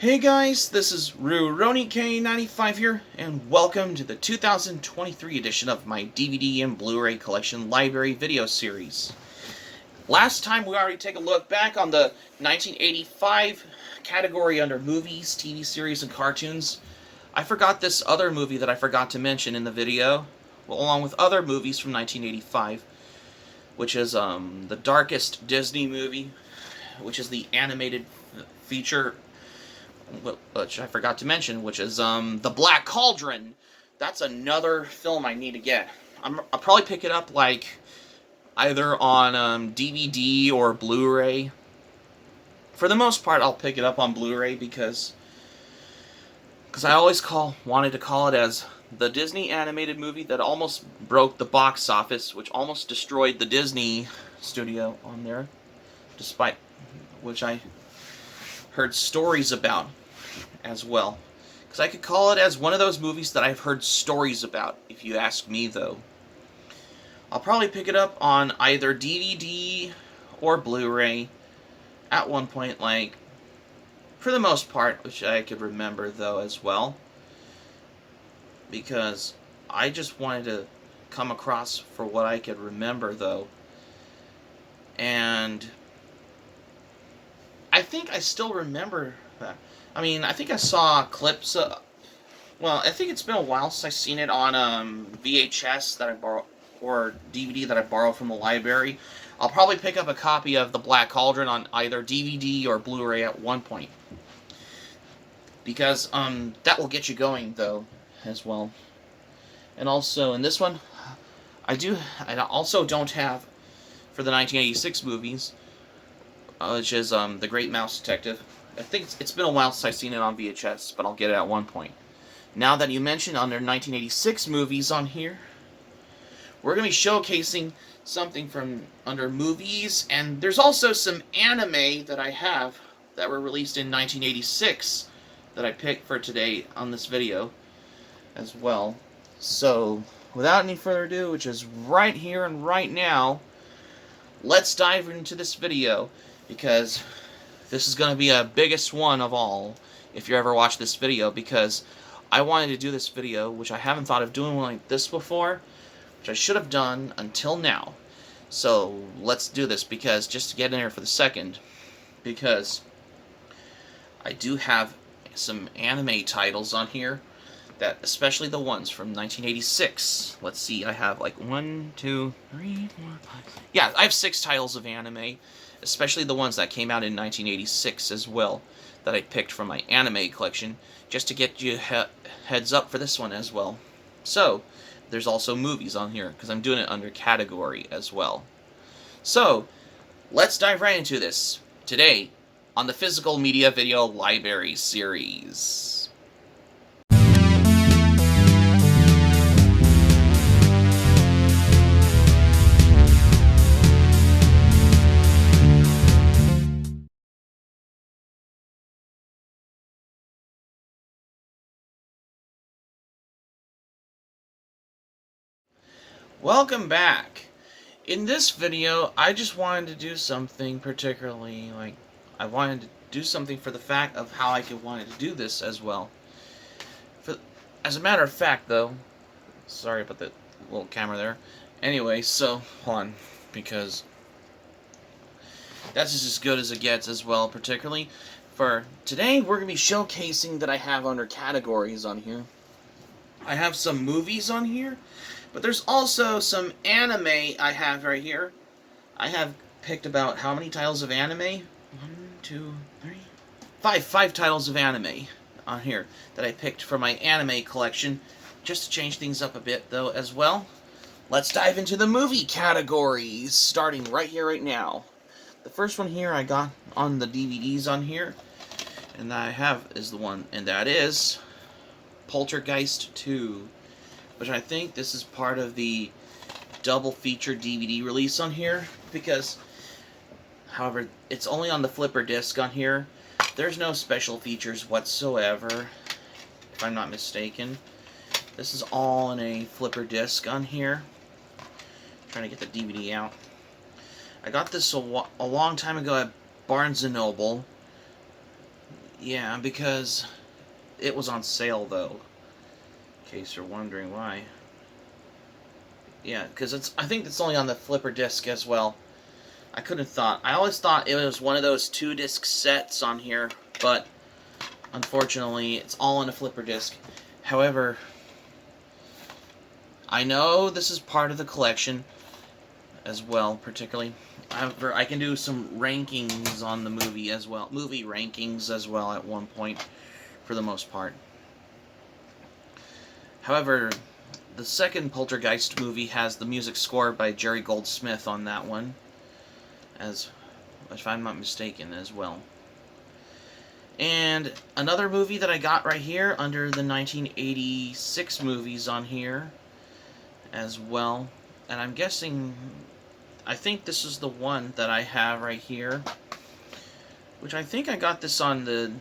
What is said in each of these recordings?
Hey guys, this is RuRoniK95 here, and welcome to the 2023 edition of my DVD and Blu Ray Collection Library video series. Last time we already take a look back on the 1985 category under movies, TV series, and cartoons. I forgot this other movie that I forgot to mention in the video, along with other movies from 1985, which is the darkest Disney movie, which is the animated feature, which I forgot to mention, which is The Black Cauldron. That's another film I need to get. I'll probably pick it up like either on DVD or Blu-ray. For the most part, I'll pick it up on Blu-ray because I always wanted to call it as the Disney animated movie that almost broke the box office, which almost destroyed the Disney studio on there, despite which I heard stories about as well. Because I could call it as one of those movies that I've heard stories about, if you ask me, though. I'll probably pick it up on either DVD or Blu-ray at one point, like, for the most part, which I could remember, though, as well. Because I just wanted to come across for what I could remember, though. And I think I still remember that. I mean, I think I saw clips. Well, I think it's been a while since I've seen it on VHS that I borrowed, or DVD that I borrowed from the library. I'll probably pick up a copy of The Black Cauldron on either DVD or Blu-ray at one point, because that will get you going, though, as well. And also in this one, I also don't have, for the 1986 movies, which is The Great Mouse Detective. I think it's been a while since I've seen it on VHS, but I'll get it at one point. Now that you mentioned under 1986 movies on here, we're going to be showcasing something from under movies, and there's also some anime that I have that were released in 1986 that I picked for today on this video as well. So, without any further ado, which is right here and right now, let's dive into this video, because this is going to be a biggest one of all, if you ever watch this video, because I wanted to do this video, which I haven't thought of doing one like this before, which I should have done until now. So, let's do this, because just to get in here for the second, because I do have some anime titles on here, that, especially the ones from 1986. Let's see, I have like 1, 2, 3, 4, 5. Yeah, I have 6 titles of anime, especially the ones that came out in 1986 as well, that I picked from my anime collection, just to get you heads up for this one as well. So, there's also movies on here, because I'm doing it under category as well. So, let's dive right into this, today, on the Physical Media Video Library series. Welcome back. In this video, I just wanted to do something particularly, I wanted to do something for the fact of how I wanted to do this as well. As a matter of fact, though, sorry about the little camera there. Anyway, so, hold on, because that's just as good as it gets as well, particularly. For today, we're going to be showcasing that I have under categories on here. I have some movies on here, but there's also some anime I have right here. I have picked about how many titles of anime? 1, 2, 3, 5. 5 titles of anime on here that I picked for my anime collection, just to change things up a bit, though, as well. Let's dive into the movie categories, starting right here, right now. The first one here I got on the DVDs on here, and that I have is the one, and that is Poltergeist 2, which I think this is part of the double feature DVD release on here, because, however, it's only on the flipper disc on here. There's no special features whatsoever, if I'm not mistaken. This is all in a flipper disc on here. I'm trying to get the DVD out. I got this a long time ago at Barnes & Noble. Yeah, because it was on sale, though. In case you're wondering why. Yeah, because I think it's only on the flipper disc as well. I couldn't have thought. I always thought it was one of those 2-disc sets on here, but unfortunately, it's all on a flipper disc. However, I know this is part of the collection as well, particularly. However, I can do some rankings on the movie as well. Movie rankings as well at one point, for the most part. However, the second Poltergeist movie has the music score by Jerry Goldsmith on that one, if I'm not mistaken, as well. And another movie that I got right here under the 1986 movies on here as well. And I'm guessing, I think this is the one that I have right here, which I think I got this on the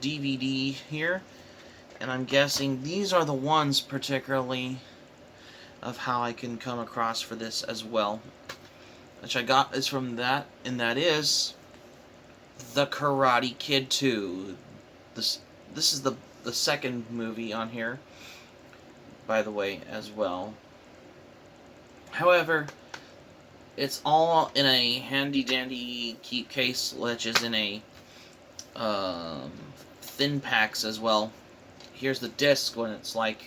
DVD here. And I'm guessing these are the ones particularly of how I can come across for this as well. Which I got is from that, and that is The Karate Kid 2. This is the second movie on here, by the way, as well. However, it's all in a handy-dandy keep case, which is in a thin packs as well. Here's the disc when it's like...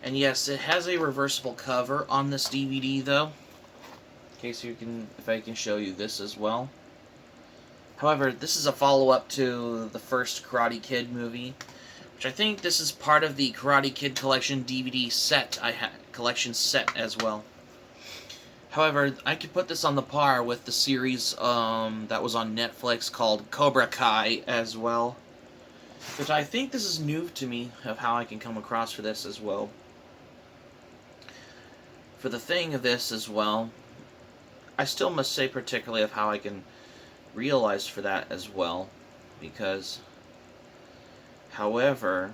And yes, it has a reversible cover on this DVD, though. In case if I can show you this as well. However, this is a follow-up to the first Karate Kid movie, which I think this is part of the Karate Kid Collection DVD set collection set as well. However, I could put this on the par with the series that was on Netflix called Cobra Kai as well, which I think this is new to me of how I can come across for this as well. For the thing of this as well, I still must say particularly of how I can realize for that as well, because, however,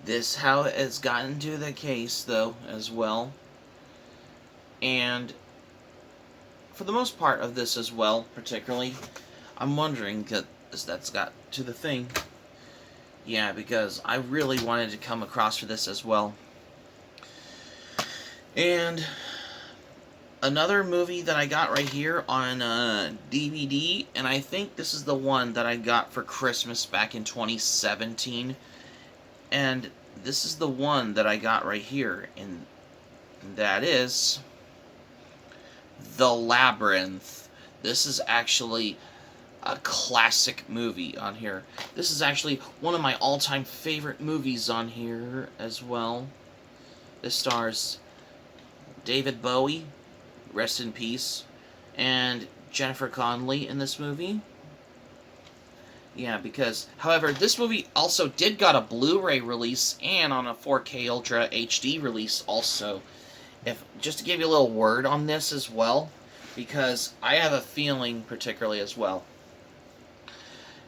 this how it has gotten to the case though as well, and for the most part of this as well, particularly, I'm wondering that that's got to the thing. Yeah, because I really wanted to come across for this as well. And another movie that I got right here on DVD, and I think this is the one that I got for Christmas back in 2017, and this is the one that I got right here, and that is The Labyrinth. This is actually a classic movie on here. This is actually one of my all-time favorite movies on here as well. This stars David Bowie, rest in peace, and Jennifer Connelly in this movie. Yeah, because, however, this movie also did got a Blu Ray release and on a 4K Ultra HD release also. Just to give you a little word on this as well, because I have a feeling particularly as well.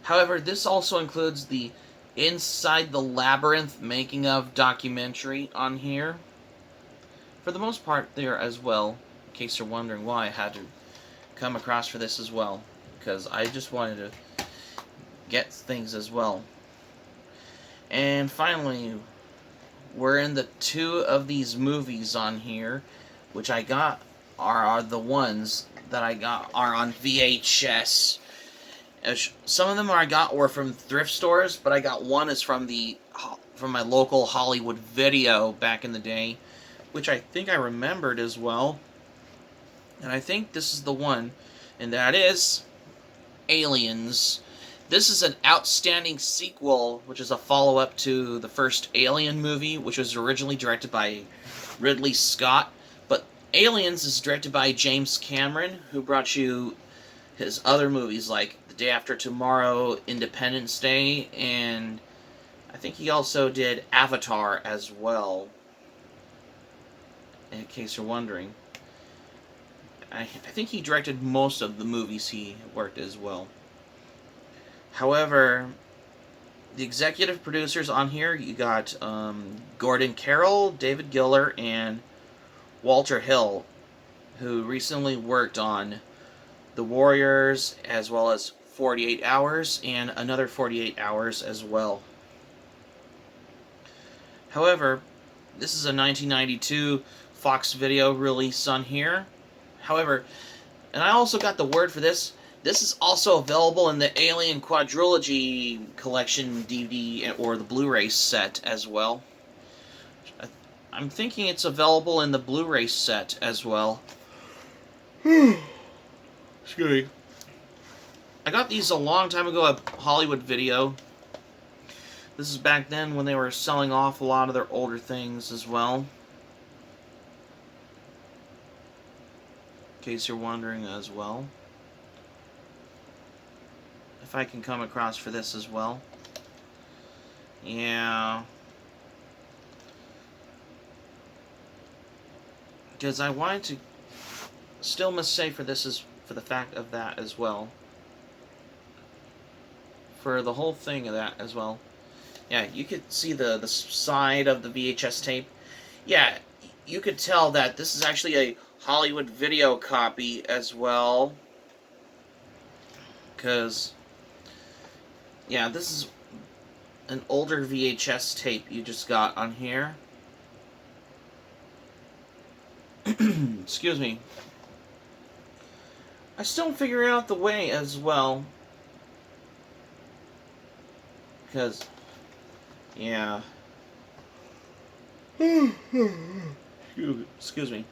However, this also includes the Inside the Labyrinth making of documentary on here. For the most part there as well, in case you're wondering why I had to come across for this as well, because I just wanted to get things as well. And finally, we're in the two of these movies on here, which I got are the ones that I got are on VHS. Some of them I got were from thrift stores, but I got one is from my local Hollywood Video back in the day, which I think I remembered as well. And I think this is the one, and that is Aliens. This is an outstanding sequel, which is a follow-up to the first Alien movie, which was originally directed by Ridley Scott. But Aliens is directed by James Cameron, who brought you his other movies like The Day After Tomorrow, Independence Day, and I think he also did Avatar as well, in case you're wondering. I think he directed most of the movies he worked as well. However, the executive producers on here, you got Gordon Carroll, David Giller, and Walter Hill, who recently worked on The Warriors, as well as 48 hours and another 48 hours as well. However, this is a 1992 Fox Video release on here. However, and I also got the word for this. This is also available in the Alien Quadrilogy Collection DVD or the Blu Ray set as well. I'm thinking it's available in the Blu Ray set as well. Excuse me. I got these a long time ago at Hollywood Video. This is back then when they were selling off a lot of their older things as well. In case you're wondering as well. If I can come across for this as well. Yeah. Because I wanted to still must say for this is for the fact of that as well. For the whole thing of that as well. Yeah, you could see the side of the VHS tape. Yeah, you could tell that this is actually a Hollywood Video copy as well. Because, yeah, this is an older VHS tape you just got on here. Excuse me. I still figure out the way as well. Because, yeah. Excuse me.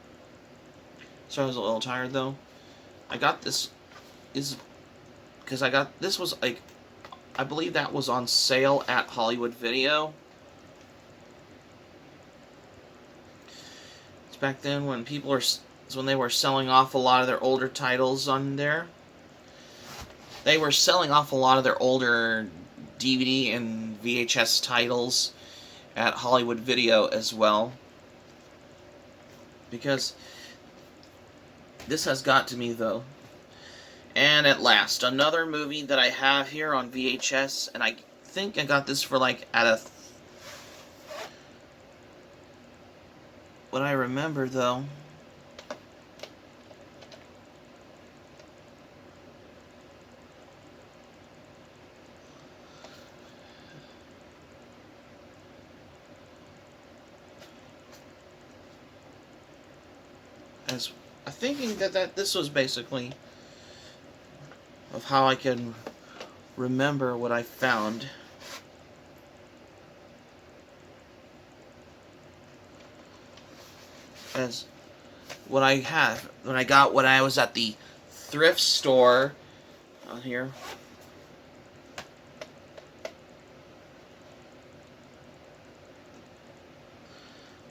So I was a little tired though. I got this because I got this was like I believe that was on sale at Hollywood Video. It's back then when when they were selling off a lot of their older titles on there. They were selling off a lot of their older DVD and VHS titles at Hollywood Video as well. Because this has got to me though. And at last, another movie that I have here on VHS, and I think I got this for like at a... What I remember though, as I'm thinking that this was basically of how I can remember what I found. As what I have when I got when I was at the thrift store on here.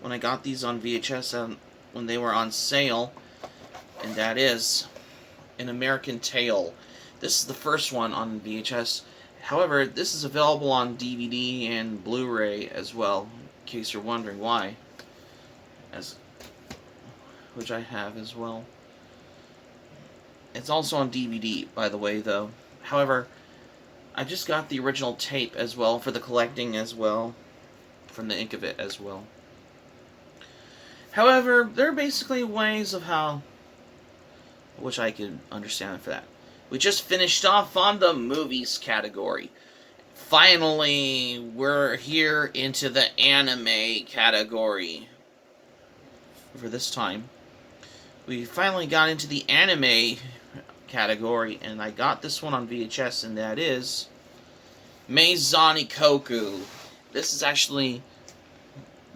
When I got these on VHS when they were on sale, and that is An American Tail. This is the first one on VHS. However, this is available on DVD and Blu Ray as well, in case you're wondering why. Which I have as well. It's also on DVD, by the way, though. However, I just got the original tape as well for the collecting as well, from the ink of it as well. However, there are basically ways of how, which I can understand for that. We just finished off on the movies category. Finally, we're here into the anime category for this time. We finally got into the anime category, and I got this one on VHS, and that is Meizani Koku. This is actually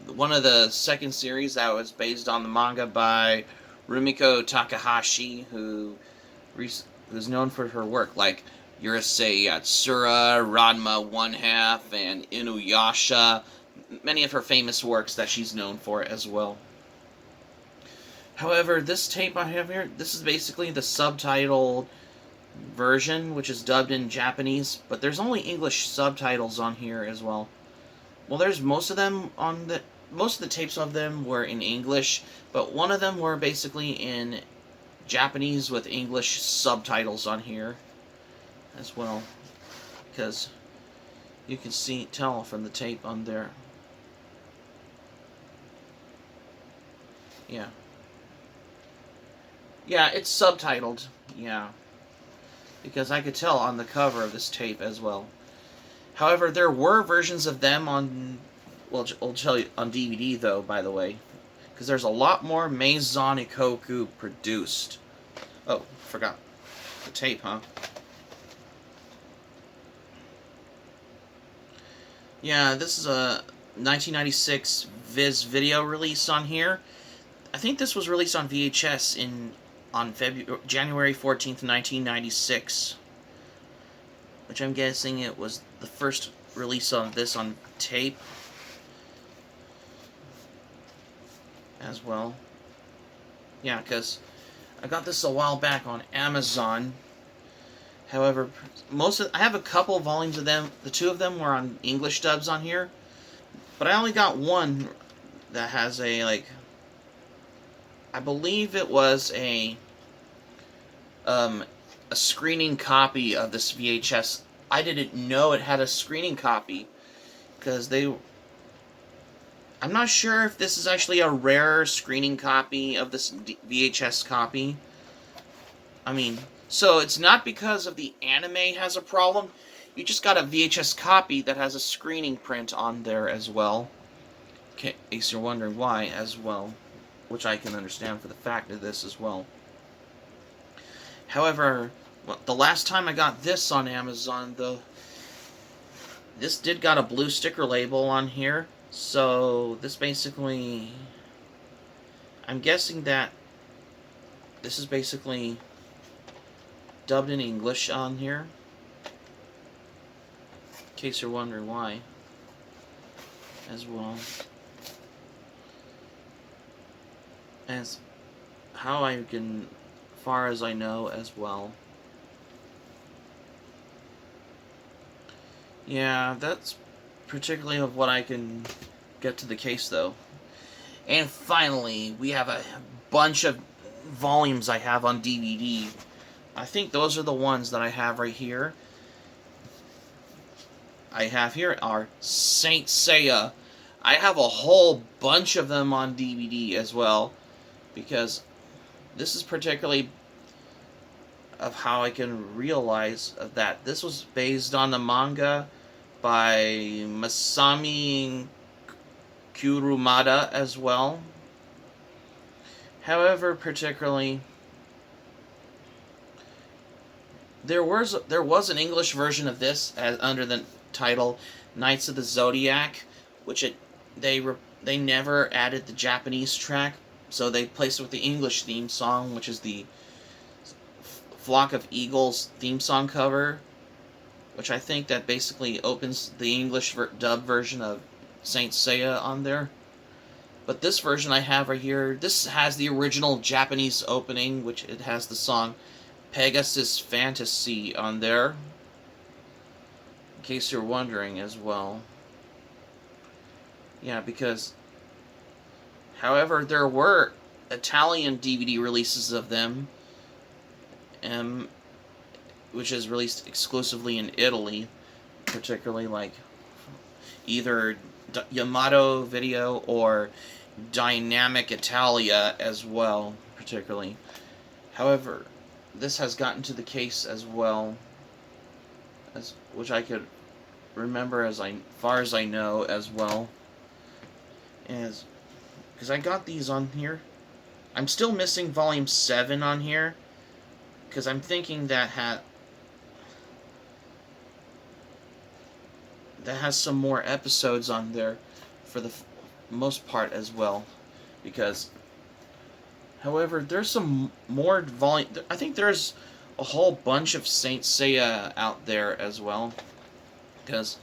one of the second series that was based on the manga by Rumiko Takahashi, who's known for her work like Urusei Yatsura, Ranma 1/2, and Inuyasha. Many of her famous works that she's known for as well. However, this tape I have here, this is basically the subtitled version, which is dubbed in Japanese, but there's only English subtitles on here as well. Well, there's most of them on the... Most of the tapes of them were in English, but one of them were basically in Japanese with English subtitles on here as well, because you can tell from the tape on there. Yeah, it's subtitled. Yeah, because I could tell on the cover of this tape as well. However, there were versions of them on, well, I'll tell you, on DVD though, by the way, because there's a lot more Maison Ikoku produced. Oh, forgot the tape, huh? Yeah, this is a 1996 Viz video release on here. I think this was released on VHS on January 14th, 1996. Which I'm guessing it was the first release of this on tape as well. Yeah, because I got this a while back on Amazon. However, I have a couple volumes of them. The two of them were on English dubs on here, but I only got one that has a, like, I believe it was a screening copy of this VHS. I didn't know it had a screening copy because I'm not sure if this is actually a rare screening copy of this VHS copy. I mean, so it's not because of the anime has a problem. You just got a VHS copy that has a screening print on there as well. In case you're wondering why as well, which I can understand for the fact of this as well. However, the last time I got this on Amazon, though, this did got a blue sticker label on here. So this basically, I'm guessing that this is basically dubbed in English on here. In case you're wondering why, as well. As how I can, far as I know, as well. Yeah, that's particularly of what I can get to the case, though. And finally, we have a bunch of volumes I have on DVD. I think those are the ones that I have right here. I have here are Saint Seiya. I have a whole bunch of them on DVD as well, because this is particularly of how I can realize that this was based on the manga by Masami Kurumada as well. However, particularly, there was an English version of this under the title Knights of the Zodiac, which they never added the Japanese track, so they placed it with the English theme song, which is the Flock of Eagles theme song cover, which I think that basically opens the English dub version of Saint Seiya on there. But this version I have right here, this has the original Japanese opening, which it has the song Pegasus Fantasy on there, in case you're wondering as well. Yeah, because, however, there were Italian DVD releases of them, which is released exclusively in Italy, particularly like either Yamato Video or Dynamic Italia as well, particularly. However, this has gotten to the case as well, which I could remember as far as I know as well, because I got these on here. I'm still missing Volume 7 on here, because I'm thinking that has some more episodes on there for the most part as well, because, however, there's some more volume. I think there's a whole bunch of Saint Seiya out there as well, because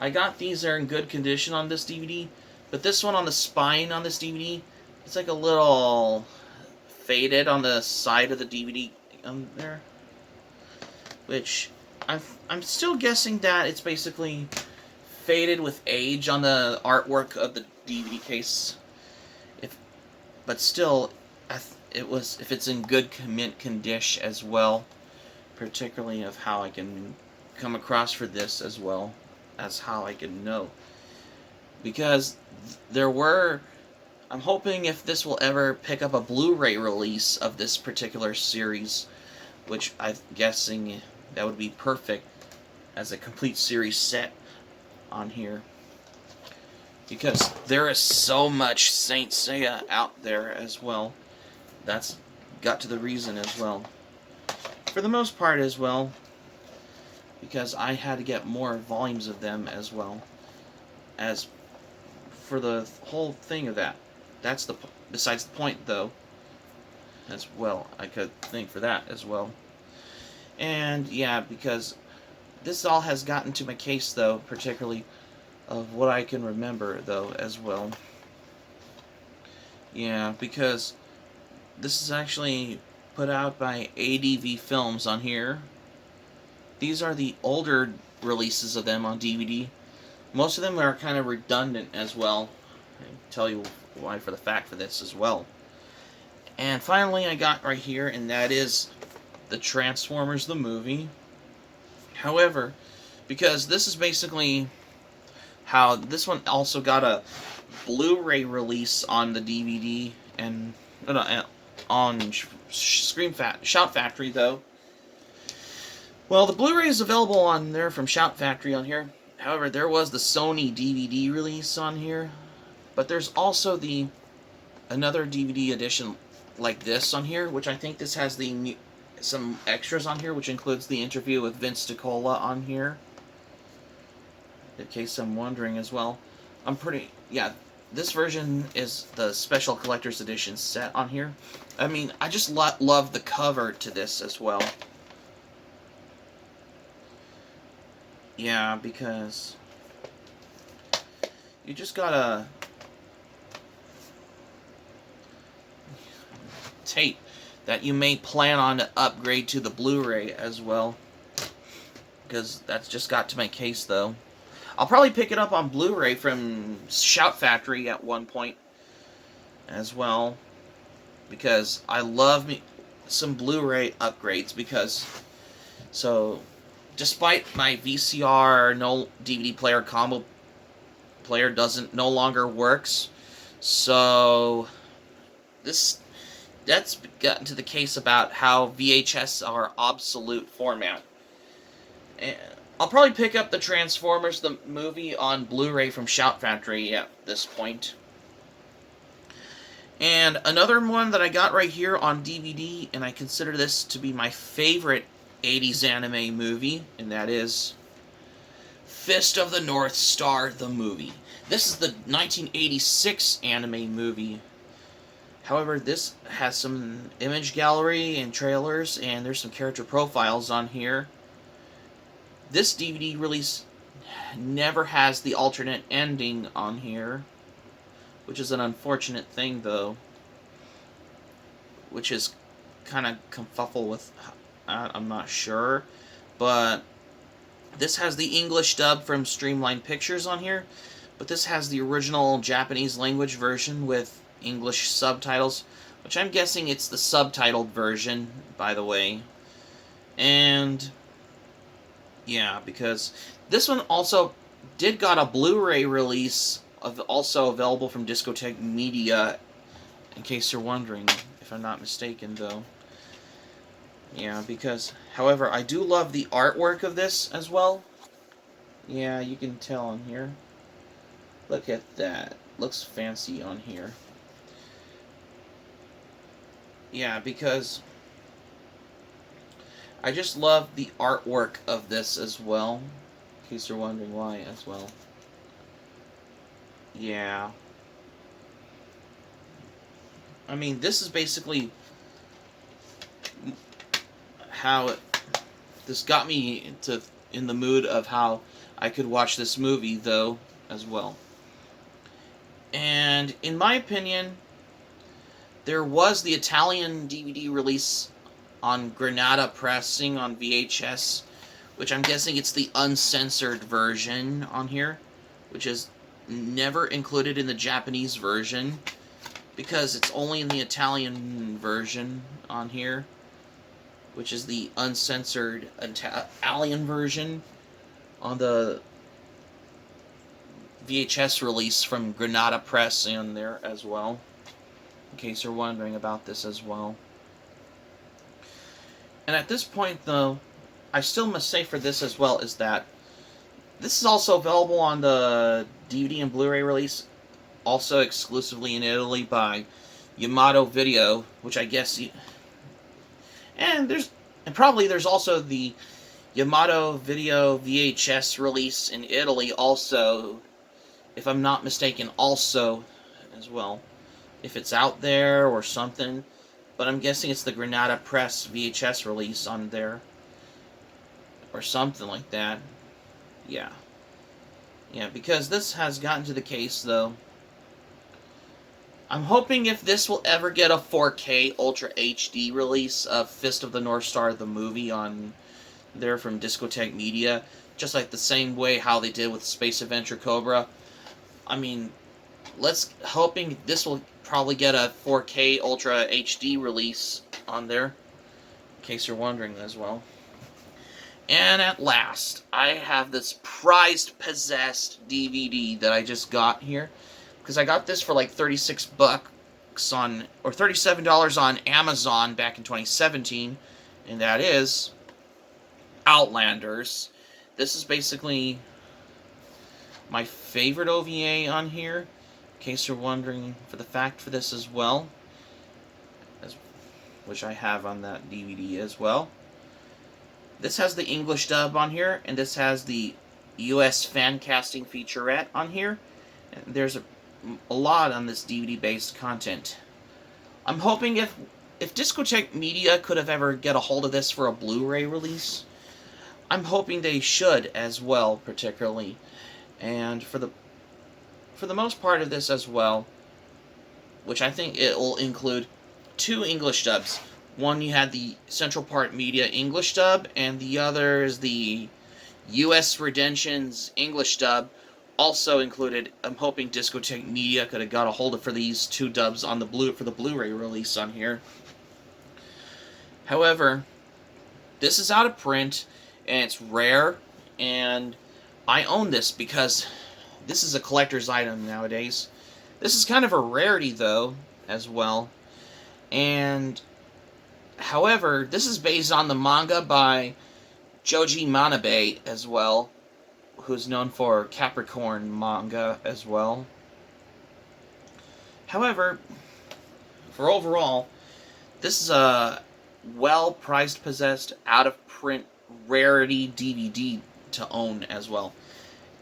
I got these there in good condition on this DVD, but this one on the spine on this DVD, it's like a little faded on the side of the DVD there, which I'm still guessing that it's basically faded with age on the artwork of the DVD case. But still, if it's in good mint condition as well, particularly of how I can come across for this as well as how I can know, because I'm hoping if this will ever pick up a Blu Ray release of this particular series, which I'm guessing that would be perfect as a complete series set on here. Because there is so much Saint Seiya out there as well. That's got to the reason as well. For the most part as well, because I had to get more volumes of them as well. As for the whole thing of that. That's the besides the point though. As well, I could think for that as well. And yeah, because this all has gotten to my case though, particularly of what I can remember though as well. Yeah, because this is actually put out by ADV Films on here. These are the older releases of them on DVD. Most of them are kind of redundant as well. I can tell you why for the fact for this as well. And finally I got right here, and that is the Transformers the movie. However, because this is basically how this one also got a Blu-ray release on the DVD and on Shout Factory though. Well, the Blu-ray is available on there from Shout Factory on here. However, there was the Sony DVD release on here, but there's also the another DVD edition like this on here, which I think this has the some extras on here, which includes the interview with Vince DiCola on here. In case I'm wondering as well, this version is the special collector's edition set on here. I mean, I just love the cover to this as well. Yeah, because you just gotta tape that you may plan on to upgrade to the Blu-ray as well, because that's just got to my case though. I'll probably pick it up on Blu-ray from Shout Factory at one point as well, because I love some Blu-ray upgrades. Because despite my VCR no DVD player combo player no longer works, so that's gotten to the case about how VHS are obsolete format. And I'll probably pick up the Transformers the movie on Blu-ray from Shout Factory at this point. And another one that I got right here on DVD, and I consider this to be my favorite 80s anime movie, and that is Fist of the North Star the movie. This is the 1986 anime movie. However, this has some image gallery and trailers, and there's some character profiles on here. This DVD release never has the alternate ending on here, which is an unfortunate thing, though. Which is kind of confuffle with, I'm not sure. But this has the English dub from Streamline Pictures on here. But this has the original Japanese language version with English subtitles, which I'm guessing it's the subtitled version, by the way. And yeah, because this one also did got a Blu-ray release also available from Discotheque Media, in case you're wondering, if I'm not mistaken though. Yeah, because however, I do love the artwork of this as well. Yeah, you can tell on here. Look at that. Looks fancy on here. Yeah, because I just love the artwork of this as well, in case you're wondering why as well. Yeah. I mean, this is basically how this got me in the mood of how I could watch this movie, though, as well. And in my opinion, there was the Italian DVD release on Granada Pressing on VHS, which I'm guessing it's the uncensored version on here, which is never included in the Japanese version, because it's only in the Italian version on here, which is the uncensored Italian version on the VHS release from Granada Press in there as well, in case you're wondering about this as well. And at this point, though, I still must say for this as well is that this is also available on the DVD and Blu Ray release, also exclusively in Italy by Yamato Video, which I guess. And probably there's also the Yamato Video VHS release in Italy also, if I'm not mistaken, also as well. If it's out there or something. But I'm guessing it's the Granada Press VHS release on there. Or something like that. Yeah. Yeah, because this has gotten to the case, though. I'm hoping if this will ever get a 4K Ultra HD release of Fist of the North Star, the movie, on there from Discotek Media, just like the same way how they did with Space Adventure Cobra. I mean, hoping this will probably get a 4K Ultra HD release on there, in case you're wondering as well. And at last, I have this prized possessed DVD that I just got here, because I got this for like $36 or $37 on Amazon back in 2017, and that is Outlanders. This is basically my favorite OVA on here, in case you're wondering for the fact for this as well, which I have on that DVD as well. This has the English dub on here, and this has the US fan casting featurette on here. And there's a lot on this DVD-based content. I'm hoping if Discotek Media could have ever get a hold of this for a Blu-ray release, I'm hoping they should as well, particularly. And for the most part of this as well, which I think it will include 2 English dubs. One, you had the Central Park Media English dub, and the other is the US Redemption's English dub, also included. I'm hoping Discotek Media could have got a hold of for these 2 dubs on for the Blu-ray release on here. However, this is out of print, and it's rare, and I own this because this is a collector's item nowadays. This is kind of a rarity, though, as well. And however, this is based on the manga by Joji Manabe as well, who's known for Capricorn manga as well. However, for overall, this is a well-priced, possessed, out-of-print rarity DVD to own as well.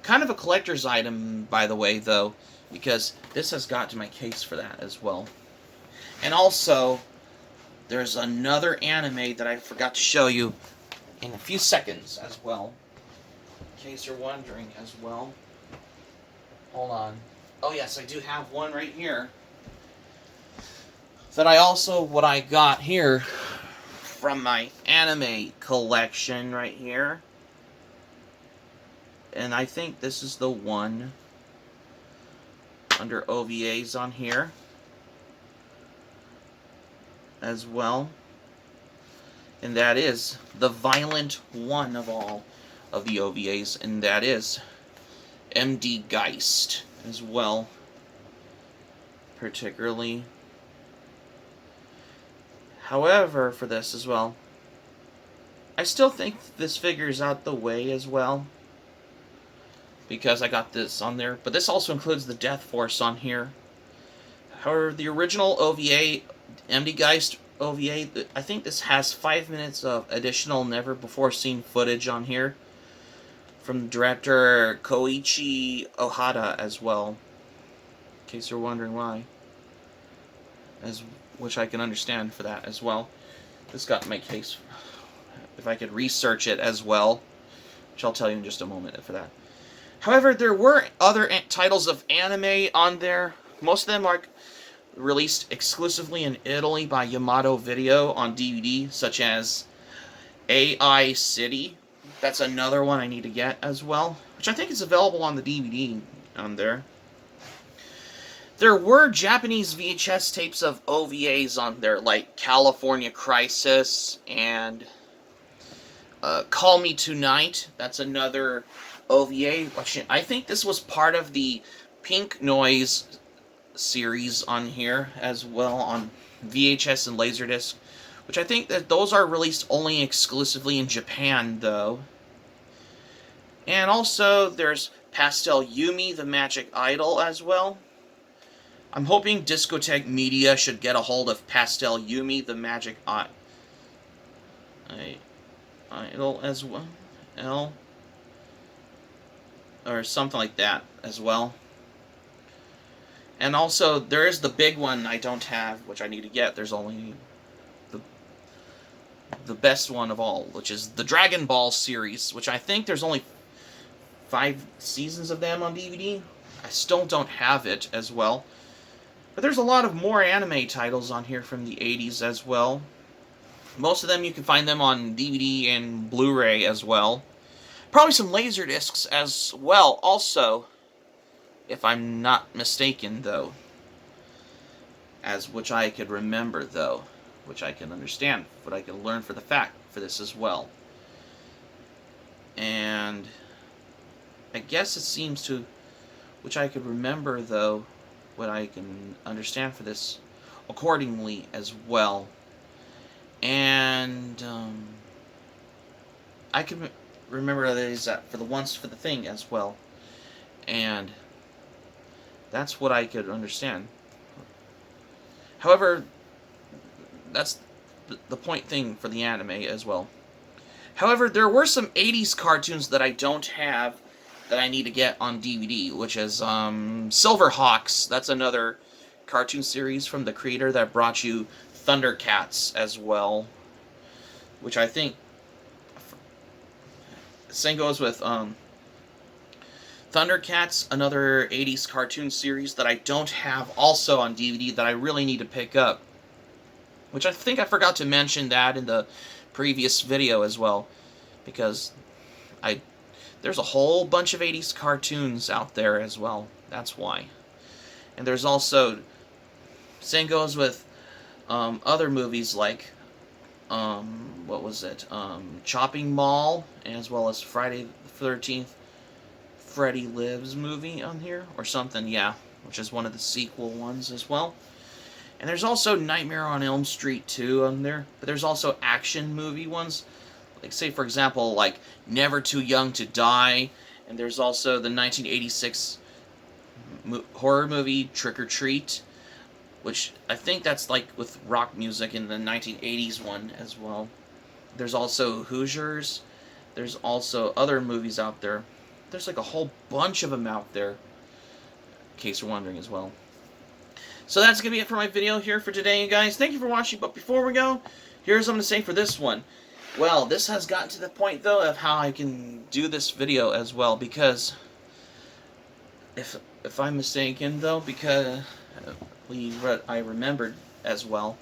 Kind of a collector's item, by the way, though, because this has got to my case for that as well. And also, there's another anime that I forgot to show you in a few seconds as well, in case you're wondering as well. Hold on. Oh yes, I do have one right here. That what I got here from my anime collection right here. And I think this is the one under OVAs on here as well. And that is the violent one of all of the OVAs, and that is MD Geist as well, particularly. However, for this as well, I still think this figures out the way as well, because I got this on there. But this also includes the Death Force on here. However, the original OVA, MD Geist OVA, I think this has 5 minutes of additional never-before-seen footage on here from director Koichi Ohata as well, in case you're wondering why. Which I can understand for that as well. This got my case, if I could research it as well, which I'll tell you in just a moment for that. However, there were other titles of anime on there. Most of them are released exclusively in Italy by Yamato Video on DVD, such as AI City. That's another one I need to get as well, which I think is available on the DVD on there. There were Japanese VHS tapes of OVAs on there, like California Crisis and Call Me Tonight. That's another OVA. I think this was part of the Pink Noise series on here as well, on VHS and Laserdisc, which I think that those are released only exclusively in Japan, though. And also, there's Pastel Yumi, the Magic Idol, as well. I'm hoping Discotek Media should get a hold of Pastel Yumi, the Magic Idol, as well. Or something like that, as well. And also, there is the big one I don't have, which I need to get. There's only the best one of all, which is the Dragon Ball series, which I think there's only 5 seasons of them on DVD. I still don't have it as well. But there's a lot of more anime titles on here from the 80s as well. Most of them you can find them on DVD and Blu Ray as well. Probably some laser discs as well also, if I'm not mistaken, though. Which I could remember, though. Which I can understand, but I can learn for the fact for this as well. And I guess it seems to, which I could remember, though, what I can understand for this accordingly as well. And I can remember that is for the once for the thing as well. And that's what I could understand. However, that's the point thing for the anime as well. However, there were some 80s cartoons that I don't have that I need to get on DVD, which is Silverhawks. That's another cartoon series from the creator that brought you Thundercats as well, which I think same goes with Thundercats, another 80s cartoon series that I don't have also on DVD that I really need to pick up. Which I think I forgot to mention that in the previous video as well. Because there's a whole bunch of 80s cartoons out there as well. That's why. And there's also, same goes with other movies like, what was it? Chopping Mall, as well as Friday the 13th, Freddy Lives movie on here, or something, yeah, which is one of the sequel ones as well. And there's also Nightmare on Elm Street 2 on there, but there's also action movie ones, like, say, for example, like Never Too Young to Die, and there's also the 1986 horror movie Trick or Treat, which I think that's like with rock music in the 1980s one as well. There's also Hoosiers. There's also other movies out there. There's like a whole bunch of them out there, in case you're wondering as well. So that's going to be it for my video here for today, you guys. Thank you for watching, but before we go, here's what I'm going to say for this one. Well, this has gotten to the point, though, of how I can do this video as well, because if I'm mistaken, though, because I remembered as well,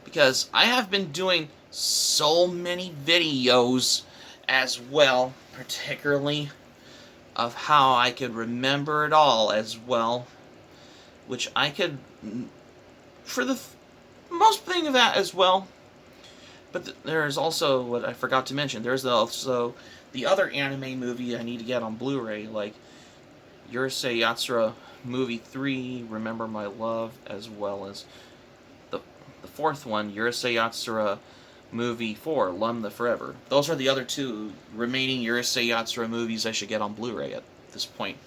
because I have been doing so many videos as well, particularly of how I could remember it all as well, which I could, for the most thing of that as well. But there's also, what I forgot to mention, there's also the other anime movie I need to get on Blu-ray, like Urusei Yatsura Movie 3, Remember My Love, as well as the fourth one, Urusei Yatsura Movie 4, Lum the Forever. Those are the other 2 remaining Urusei Yatsura movies I should get on Blu-ray at this point.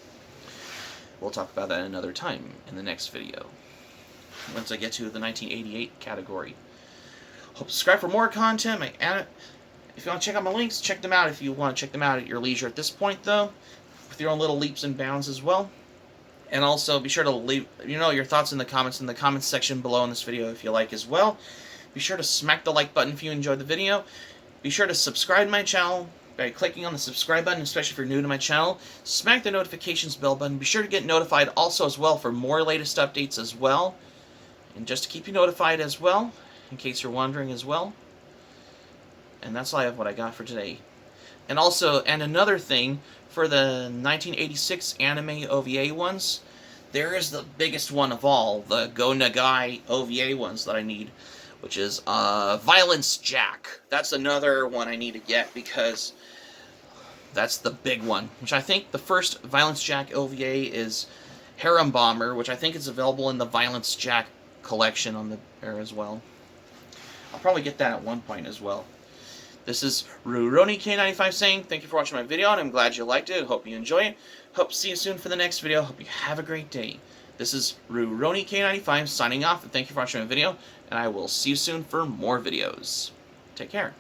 We'll talk about that another time in the next video, once I get to the 1988 category. Hope to subscribe for more content. If you want to check out my links, check them out if you want to check them out at your leisure at this point, though, with your own little leaps and bounds as well. And also, be sure to leave your thoughts in the comments section below in this video if you like as well. Be sure to smack the like button if you enjoyed the video. Be sure to subscribe to my channel by clicking on the subscribe button, especially if you're new to my channel. Smack the notifications bell button. Be sure to get notified also as well for more latest updates as well. And just to keep you notified as well, in case you're wondering as well. And that's all I have what I got for today. And also, and another thing, for the 1986 anime OVA ones, there is the biggest one of all, the Go Nagai OVA ones that I need, which is Violence Jack. That's another one I need to get because that's the big one, which I think the first Violence Jack OVA is Harem Bomber, which I think is available in the Violence Jack collection on there as well. I'll probably get that at one point as well. This is RuRoniK95 saying thank you for watching my video, and I'm glad you liked it. Hope you enjoy it. Hope to see you soon for the next video. Hope you have a great day. This is RuRoniK95 signing off, and thank you for watching my video, and I will see you soon for more videos. Take care.